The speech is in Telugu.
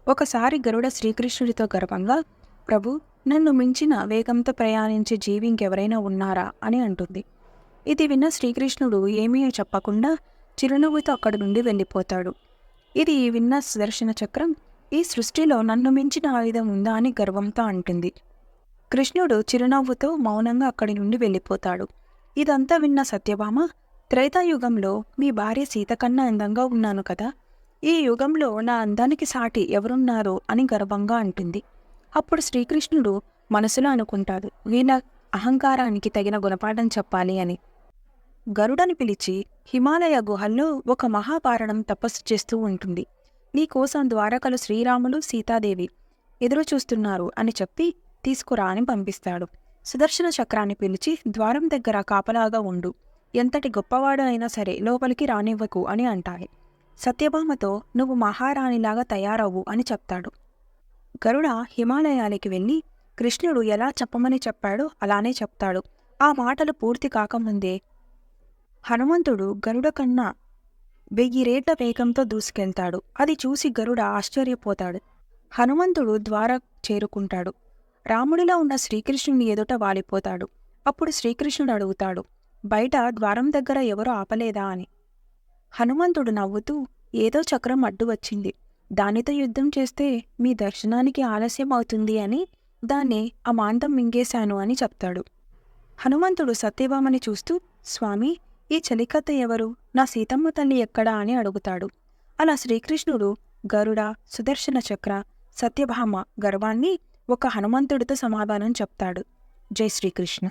ఒకసారి గరుడ శ్రీకృష్ణుడితో గర్వంగా, ప్రభు, నన్ను మించిన వేగంతో ప్రయాణించే జీవి ఇంకెవరైనా ఉన్నారా అని అంటుంది. ఇది విన్న శ్రీకృష్ణుడు ఏమీ చెప్పకుండా చిరునవ్వుతో అక్కడి నుండి వెళ్ళిపోతాడు. ఇది విన్న సుదర్శన చక్రం, ఈ సృష్టిలో నన్ను మించిన ఆయుధం ఉందా అని గర్వంతో అంటుంది. కృష్ణుడు చిరునవ్వుతో మౌనంగా అక్కడి నుండి వెళ్ళిపోతాడు. ఇదంతా విన్న సత్యభామ, త్రేతాయుగంలో మీ భార్య సీత కన్నా అందంగా ఉన్నాను కదా, ఈ యుగంలో నా అందానికి సాటి ఎవరున్నారు అని గర్వంగా అంటుంది. అప్పుడు శ్రీకృష్ణుడు మనసులో అనుకుంటాడు, వీళ్ళ అహంకారానికి తగిన గుణపాఠం చెప్పాలి అని. గరుడని పిలిచి, హిమాలయ గుహల్లో ఒక మహాపారణం తపస్సు చేస్తూ ఉంటుంది. నీకోసం ద్వారకలు శ్రీరాములు సీతాదేవి ఎదురు చూస్తున్నారు అని చెప్పి తీసుకురా అని పంపిస్తాడు. సుదర్శన చక్రాన్ని పిలిచి ద్వారం దగ్గర కాపలాగా ఉండు, ఎంతటి గొప్పవాడు అయినా సరే లోపలికి రానివ్వకు అని అంటాయి. సత్యభామతో నువ్వు మహారాణిలాగా తయారవు అని చెప్తాడు. గరుడ హిమాలయాలకి వెళ్ళి కృష్ణుడు ఎలా చెప్పమని చెప్పాడో అలానే చెప్తాడు. ఆ మాటలు పూర్తి కాకముందే హనుమంతుడు గరుడ కన్నా 1000 రేట్ల వేగంతో దూసుకెళ్తాడు. అది చూసి గరుడ ఆశ్చర్యపోతాడు. హనుమంతుడు ద్వారం చేరుకుంటాడు. రాముడిలా ఉన్న శ్రీకృష్ణుని ఎదుట వాలిపోతాడు. అప్పుడు శ్రీకృష్ణుడు అడుగుతాడు, బయట ద్వారం దగ్గర ఎవరో ఆపలేదా అని. హనుమంతుడు నవ్వుతూ, ఏదో చక్రం అడ్డు వచ్చింది, దానితో యుద్ధం చేస్తే మీ దర్శనానికి ఆలస్యం అవుతుంది అని దాన్ని అమాంతం మింగేశాను అని చెప్తాడు. హనుమంతుడు సత్యభామని చూస్తూ, స్వామి, ఈ చలికత్త ఎవరు, నా సీతమ్మ తల్లి ఎక్కడా అని అడుగుతాడు. అలా శ్రీకృష్ణుడు గరుడ, సుదర్శన చక్ర, సత్యభామ గర్వాన్ని ఒక హనుమంతుడితో సమాధానం చెప్తాడు. జై శ్రీకృష్ణ.